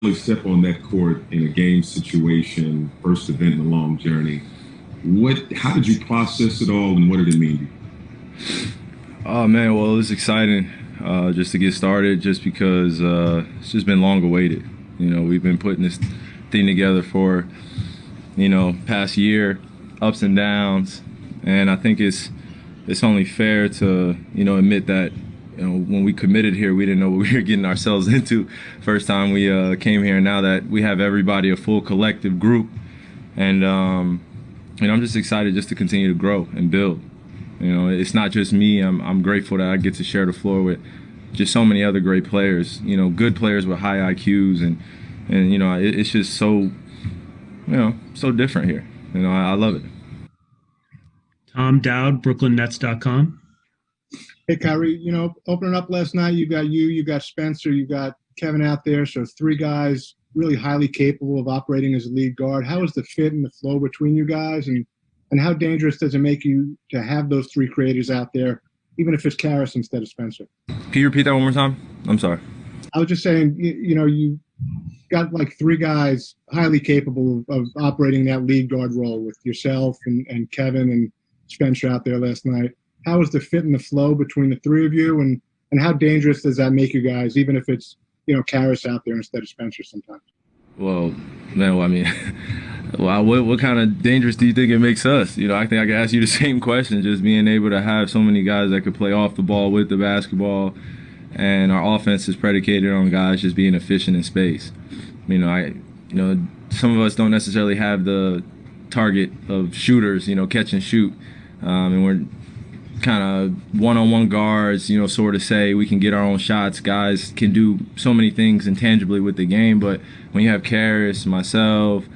Really step on that court in a game situation, first event in a long journey. How did you process it all, and what did it mean to you? Oh man, well it was exciting just to get started, just because it's just been long awaited. We've been putting this thing together for past year, ups and downs, and I think it's only fair to admit that when we committed here, we didn't know what we were getting ourselves into. First time we came here, now that we have everybody, a full collective group, and I'm just excited just to continue to grow and build. It's not just me. I'm grateful that I get to share the floor with just so many other great players. Good players with high IQs, and it's just so different here. I love it. Tom Dowd, BrooklynNets.com. Hey, Kyrie, opening up last night, you got Spencer, you got Kevin out there. So three guys really highly capable of operating as a lead guard. How is the fit and the flow between you guys? And how dangerous does it make you to have those three creators out there, even if it's Karras instead of Spencer? Can you repeat that one more time? I'm sorry. I was just saying, you got like three guys highly capable of operating that lead guard role with yourself and Kevin and Spencer out there last night. How is the fit and the flow between the three of you, and how dangerous does that make you guys, even if it's Karras out there instead of Spencer sometimes? Well, man, I mean, wow, what kind of dangerous do you think it makes us? I think I could ask you the same question. Just being able to have so many guys that could play off the ball with the basketball, and our offense is predicated on guys just being efficient in space. Some of us don't necessarily have the target of shooters, catch and shoot, and we're kind of one-on-one guards, sort of say we can get our own shots. Guys can do so many things intangibly with the game, but when you have Karras, myself,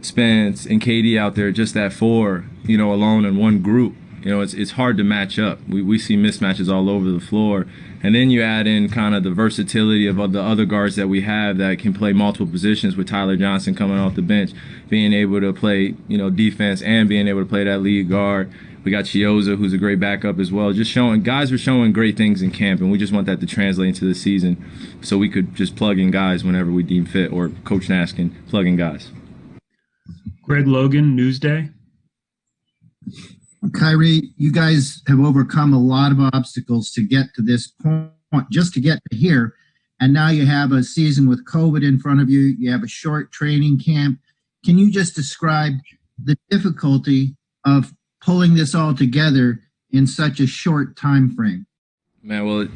Spence, and KD out there, just that four, alone in one group, it's hard to match up. We see mismatches all over the floor. And then you add in kind of the versatility of the other guards that we have that can play multiple positions, with Tyler Johnson coming off the bench, being able to play, defense and being able to play that lead guard. We got Chioza, who's a great backup as well. Guys were showing great things in camp, and we just want that to translate into the season so we could just plug in guys whenever we deem fit, or Coach Nash can plug in guys. Greg Logan, Newsday. Kyrie, you guys have overcome a lot of obstacles to get to this point, just to get to here. And now you have a season with COVID in front of you. You have a short training camp. Can you just describe the difficulty of pulling this all together in such a short time frame? Man, well,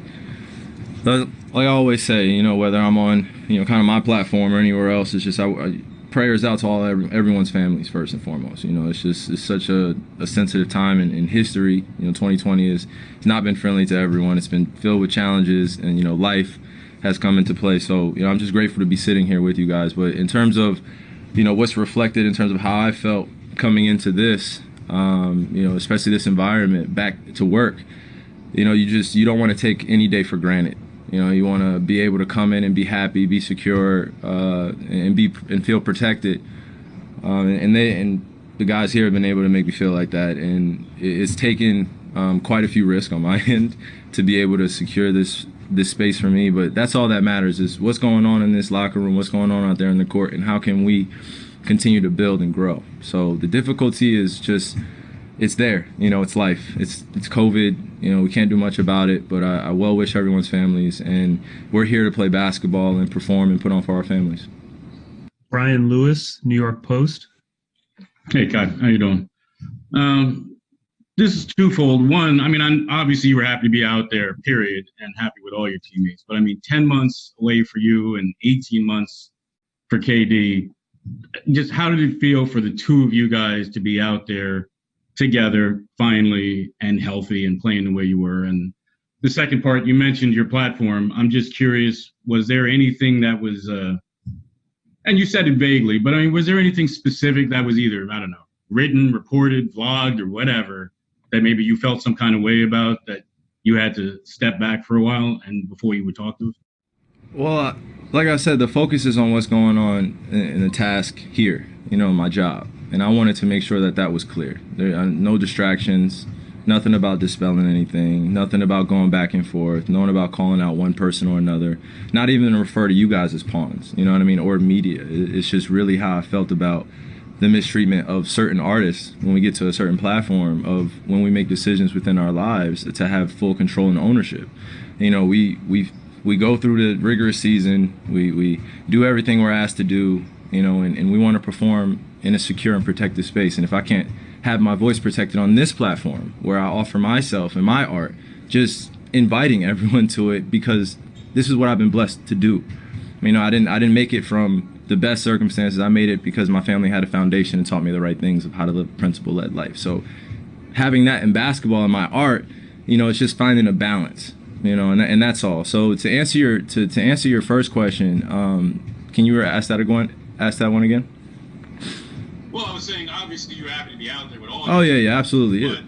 like I always say, whether I'm on, kind of my platform or anywhere else, it's just prayers out to everyone's families first and foremost. It's such a sensitive time in history. 2020 has not been friendly to everyone. It's been filled with challenges, and life has come into play. So I'm just grateful to be sitting here with you guys. But in terms of what's reflected in terms of how I felt coming into this, especially this environment, back to work, you don't want to take any day for granted. You want to be able to come in and be happy, be secure, and feel protected. And the guys here have been able to make me feel like that. And it's taken quite a few risks on my end to be able to secure this space for me. But that's all that matters, is what's going on in this locker room, what's going on out there in the court, and how can we continue to build and grow. So the difficulty is just, it's there. It's life. It's COVID. We can't do much about it, but I well wish everyone's families, and we're here to play basketball and perform and put on for our families. Brian Lewis, New York Post. Hey, Kai, how you doing? This is twofold. One, obviously you were happy to be out there, period, and happy with all your teammates. But 10 months away for you and 18 months for KD. Just how did it feel for the two of you guys to be out there together finally and healthy and playing the way you were? And the second part, you mentioned your platform. I'm just curious, was there anything that was, and you said it vaguely, but was there anything specific that was either, written, reported, vlogged, or whatever, that maybe you felt some kind of way about, that you had to step back for a while and before you would talk to us? Well, like I said, the focus is on what's going on in the task here, my job. And I wanted to make sure that was clear. There are no distractions. Nothing about dispelling anything. Nothing about going back and forth. Nothing about calling out one person or another. Not even to refer to you guys as pawns, you know what I mean, or media. It's just really how I felt about the mistreatment of certain artists when we get to a certain platform, of when we make decisions within our lives, to have full control and ownership. You know, we go through the rigorous season. We do everything we're asked to do, you know, and we want to perform in a secure and protected space. And if I can't have my voice protected on this platform where I offer myself and my art, just inviting everyone to it, because this is what I've been blessed to do. You know, I didn't make it from the best circumstances. I made it because my family had a foundation and taught me the right things of how to live a principle-led life. So having that in basketball and my art, you know, it's just finding a balance, you know, and that's all. So to answer your first question, can you ask that one again? Well, I was saying, obviously, you're happy to be out there with all. Oh yeah, absolutely. Yeah.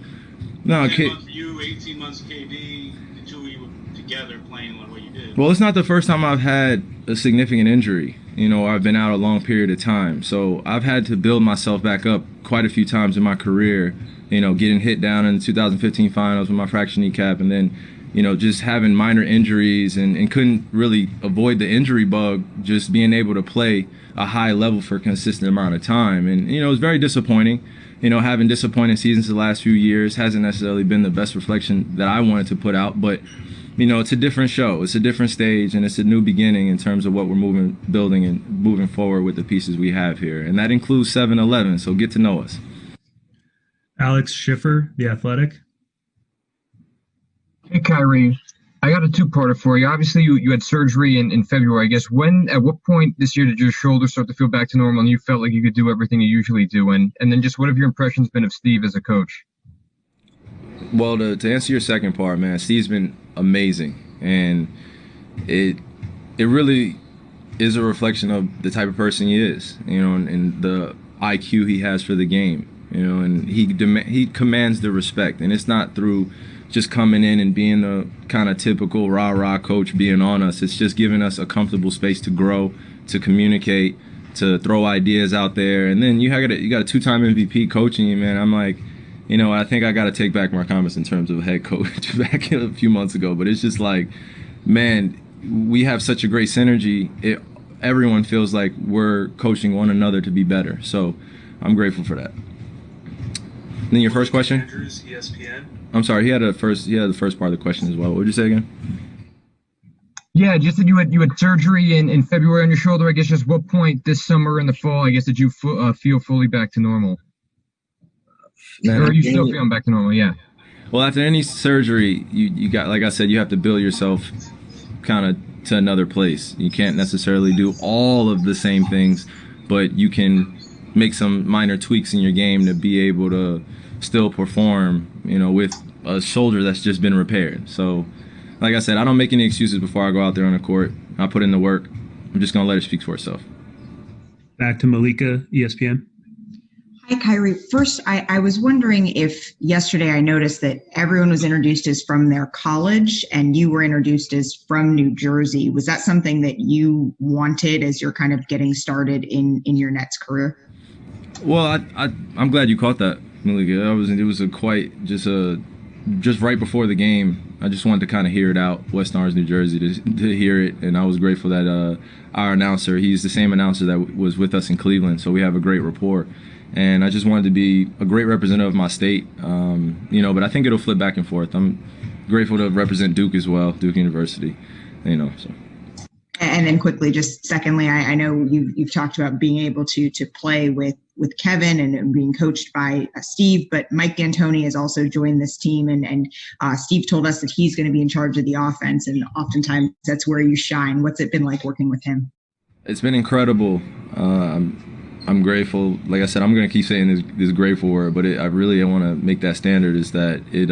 No, 10 months for you, 18 months KD, the two of you together playing like what you did. Well, it's not the first time I've had a significant injury. You know, I've been out a long period of time, so I've had to build myself back up quite a few times in my career. You know, getting hit down in the 2015 finals with my fractured kneecap, and then, you know, just having minor injuries and couldn't really avoid the injury bug, just being able to play a high level for a consistent amount of time. And, you know, it was very disappointing. You know, having disappointing seasons the last few years hasn't necessarily been the best reflection that I wanted to put out, but, you know, it's a different show, it's a different stage, and it's a new beginning in terms of what we're building and moving forward with the pieces we have here. And that includes 7-Eleven, so get to know us. Alex Schiffer, The Athletic. Hey, Kyrie. I got a two-parter for you. Obviously, you had surgery in February. I guess at what point this year did your shoulder start to feel back to normal and you felt like you could do everything you usually do? And then just what have your impressions been of Steve as a coach? Well, to answer your second part, man, Steve's been amazing. And it really is a reflection of the type of person he is, you know, and the IQ he has for the game, you know, and he commands the respect. And it's not through just coming in and being the kind of typical rah-rah coach being on us. It's just giving us a comfortable space to grow, to communicate, to throw ideas out there. And then you got a two-time MVP coaching you, man. I'm like, you know, I think I got to take back my comments in terms of head coach back a few months ago. But it's just like, man, we have such a great synergy. Everyone feels like we're coaching one another to be better. So I'm grateful for that. And then your first question? Andrews, ESPN. I'm sorry, he had the first part of the question as well. What did you say again? Yeah, just that you had surgery in February on your shoulder. I guess just what point this summer and the fall, I guess, did you feel fully back to normal? Man, or are you still feeling back to normal? Yeah. Well, after any surgery, you got, like I said, you have to build yourself kind of to another place. You can't necessarily do all of the same things, but you can make some minor tweaks in your game to be able to still perform, you know, with a shoulder that's just been repaired. So, like I said, I don't make any excuses before I go out there on the court. I put in the work. I'm just going to let it speak for itself. Back to Malika, ESPN. Hi, Kyrie. First, I was wondering if yesterday I noticed that everyone was introduced as from their college and you were introduced as from New Jersey. Was that something that you wanted as you're kind of getting started in your Nets career? Well, I'm glad you caught that, Malika. It was just right before the game. I just wanted to kind of hear it out, West Orange, New Jersey, to hear it, and I was grateful that our announcer, he's the same announcer that was with us in Cleveland, so we have a great rapport. And I just wanted to be a great representative of my state, you know. But I think it'll flip back and forth. I'm grateful to represent Duke as well, Duke University, you know. So. And then quickly, just secondly, I know you've talked about being able to play with Kevin and being coached by Steve, but Mike D'Antoni has also joined this team, and Steve told us that he's going to be in charge of the offense, and oftentimes that's where you shine. What's it been like working with him? It's been incredible. I'm grateful. Like I said, I'm going to keep saying this grateful word, but I really want to make that standard, is that it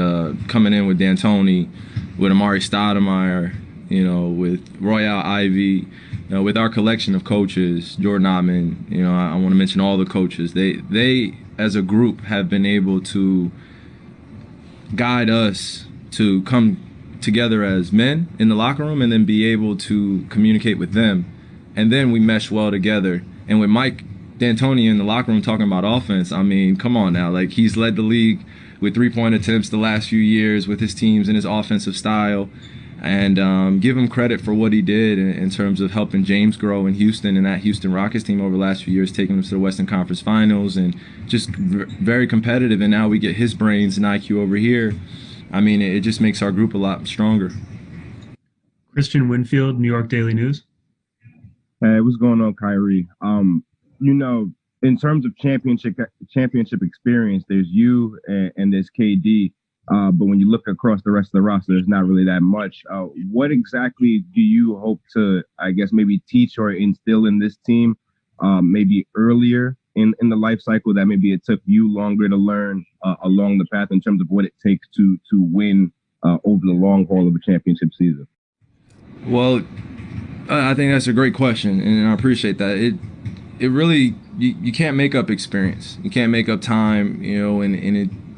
coming in with D'Antoni, with Amari Stoudemire, you know, with Royale Ivy, you know, with our collection of coaches, Jordan Ottman, you know, I want to mention all the coaches. They as a group have been able to guide us to come together as men in the locker room and then be able to communicate with them. And then we mesh well together. And with Mike D'Antoni in the locker room talking about offense, I mean, come on now. Like, he's led the league with 3-point attempts the last few years with his teams and his offensive style. And give him credit for what he did in terms of helping James grow in Houston and that Houston Rockets team over the last few years, taking them to the Western Conference Finals and just very competitive. And now we get his brains and IQ over here. I mean, it just makes our group a lot stronger. Christian Winfield, New York Daily News. Hey, what's going on, Kyrie? You know, in terms of championship experience, there's you and there's KD. But when you look across the rest of the roster, there's not really that much. What exactly do you hope to, I guess, maybe teach or instill in this team, maybe earlier in the life cycle that maybe it took you longer to learn along the path in terms of what it takes to win over the long haul of a championship season? Well, I think that's a great question, and I appreciate that. It really, you can't make up experience. You can't make up time, you know,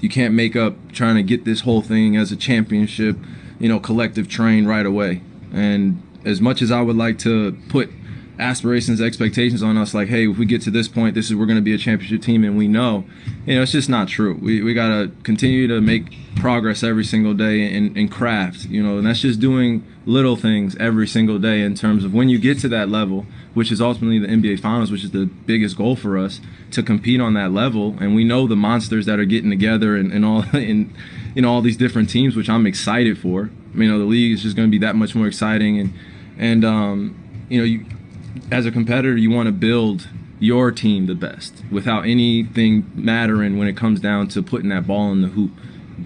you can't make up trying to get this whole thing as a championship, you know, collective train right away. And as much as I would like to put aspirations, expectations on us, like, hey, if we get to this point, we're going to be a championship team, and we know, you know, it's just not true. We got to continue to make progress every single day and craft, you know, and that's just doing little things every single day in terms of when you get to that level, which is ultimately the NBA Finals, which is the biggest goal for us, to compete on that level. And we know the monsters that are getting together and all in, you know, all these different teams, which I'm excited for. You know, the league is just going to be that much more exciting. And you know, as a competitor, you want to build your team the best without anything mattering when it comes down to putting that ball in the hoop,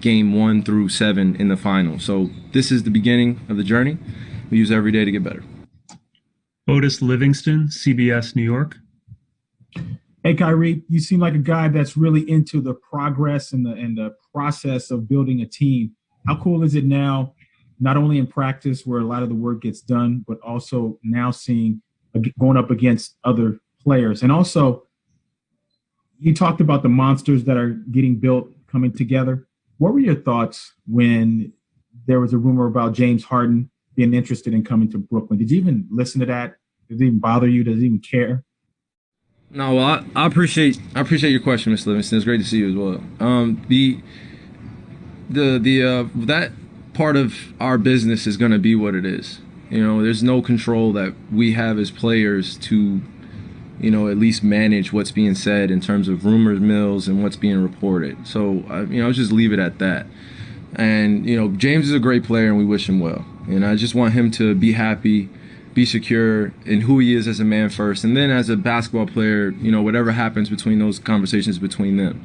game 1 through 7 in the final. So this is the beginning of the journey. We use every day to get better. Otis Livingston, CBS New York. Hey, Kyrie, you seem like a guy that's really into the progress and the process of building a team. How cool is it now, not only in practice where a lot of the work gets done, but also now seeing going up against other players? And also, you talked about the monsters that are getting built coming together. What were your thoughts when there was a rumor about James Harden being interested in coming to Brooklyn? Did you even listen to that? Did it even bother you? Does it even care? No, well, I appreciate your question, Mr. Livingston. It's great to see you as well. That part of our business is going to be what it is. You know, there's no control that we have as players to, you know, at least manage what's being said in terms of rumors mills and what's being reported. So, you know, I'll just leave it at that. And, you know, James is a great player and we wish him well. And I just want him to be happy, be secure in who he is as a man first. And then as a basketball player, you know, whatever happens between those conversations between them.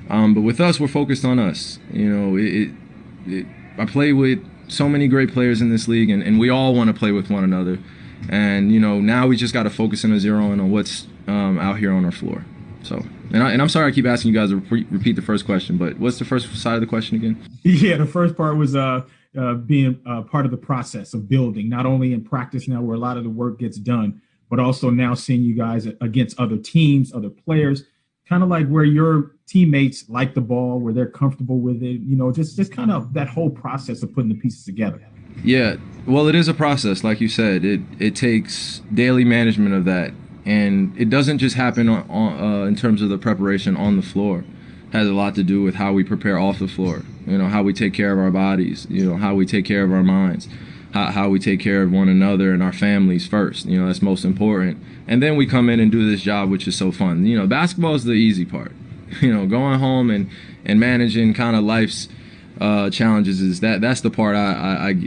But with us, we're focused on us. You know, I play with so many great players in this league, and we all want to play with one another. And, you know, now we just got to focus on zeroing on what's out here on our floor. So, and I'm sorry I keep asking you guys to repeat the first question, but what's the first side of the question again? Yeah, the first part was being part of the process of building, not only in practice now where a lot of the work gets done, but also now seeing you guys against other teams, other players, kind of like where your teammates like the ball, where they're comfortable with it, you know, just kind of that whole process of putting the pieces together. Yeah, well, it is a process, like you said. It takes daily management of that, and it doesn't just happen in terms of the preparation on the floor. It has a lot to do with how we prepare off the floor. You know, how we take care of our bodies. You know, how we take care of our minds. How we take care of one another and our families first. You know, that's most important. And then we come in and do this job, which is so fun. You know, basketball is the easy part. You know, going home and managing kind of life's challenges that's the part I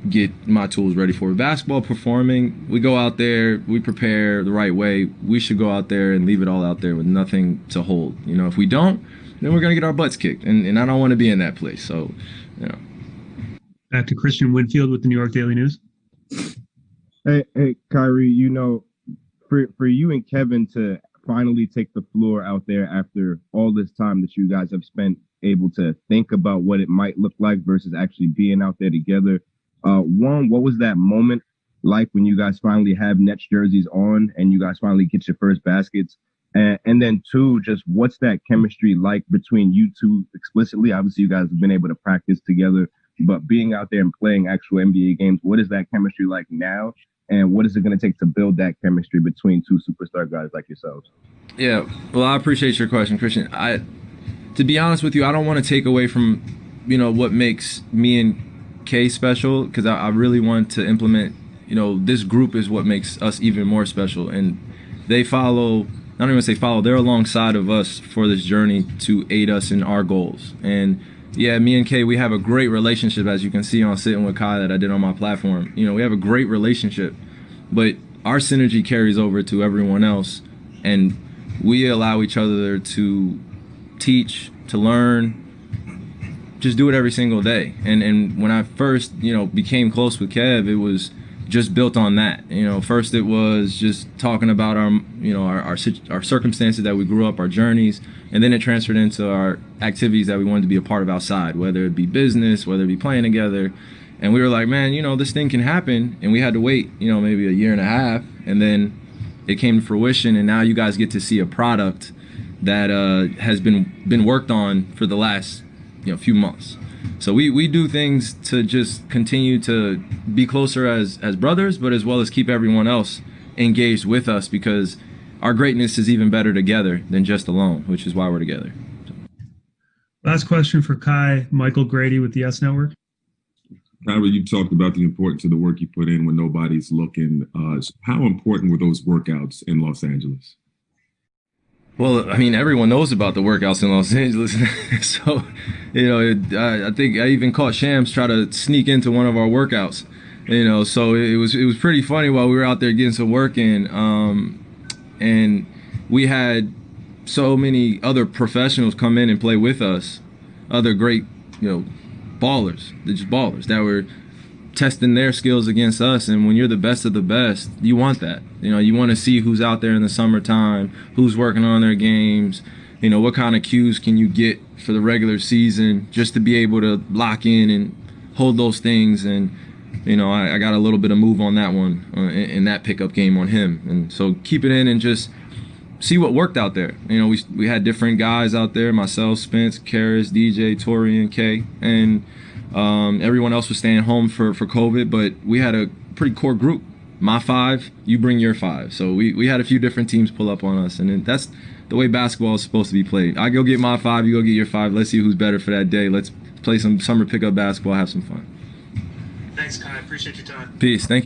get my tools ready for. Basketball, performing, we go out there, we prepare the right way. We should go out there and leave it all out there with nothing to hold. You know, if we don't, then we're gonna get our butts kicked, and I don't want to be in that place. So, you know. Back to Christian Winfield with the New York Daily News. Hey, Kyrie, you know, for you and Kevin to finally take the floor out there after all this time that you guys have spent able to think about what it might look like versus actually being out there together. One, what was that moment like when you guys finally have Nets jerseys on and you guys finally get your first baskets? And then two, just what's that chemistry like between you two explicitly? Obviously, you guys have been able to practice together, but being out there and playing actual NBA games, what is that chemistry like now? And what is it going to take to build that chemistry between two superstar guys like yourselves? Yeah, well, I appreciate your question, Christian. To be honest with you, I don't want to take away from, what makes me and Kay special, because I really want to implement, this group is what makes us even more special. And they follow, I don't even say follow, they're alongside of us for this journey to aid us in our goals. And yeah, me and Kay, we have a great relationship, as you can see on Sitting with Kai that I did on my platform. We have a great relationship, but our synergy carries over to everyone else, and we allow each other to teach, to learn, just do it every single day. And when I first, became close with Kev, it was just built on that. First it was just talking about our circumstances that we grew up, our journeys, and then it transferred into our activities that we wanted to be a part of outside, whether it be business, whether it be playing together. And we were like, man, this thing can happen. And we had to wait, maybe a year and a half, and then it came to fruition. And now you guys get to see a product that has been worked on for the last few months. So we do things to just continue to be closer as brothers, but as well as keep everyone else engaged with us, because our greatness is even better together than just alone, which is why we're together. Last question for Kai, Michael Grady with the S Network. Kyrie, you talked about the importance of the work you put in when nobody's looking. How important were those workouts in Los Angeles? Well, I mean, everyone knows about the workouts in Los Angeles. So, I think I even caught Shams try to sneak into one of our workouts. So it was pretty funny while we were out there getting some work in. And we had so many other professionals come in and play with us, other great, ballers, they're just ballers that were testing their skills against us. And when you're the best of the best, you want that. You want to see who's out there in the summertime, who's working on their games, what kind of cues can you get for the regular season, just to be able to lock in and hold those things. And I got a little bit of move on that one in that pickup game on him. And so keep it in and just see what worked out there. We had different guys out there, myself, Spence, Karis, DJ, Tori, and Kay, and everyone else was staying home for COVID, but we had a pretty core group. My 5, you bring your 5. So we had a few different teams pull up on us, and then that's the way basketball is supposed to be played. I go get my 5, you go get your 5. Let's see who's better for that day. Let's play some summer pickup basketball, have some fun. Thanks, Kai. Appreciate your time. Peace. Thank you.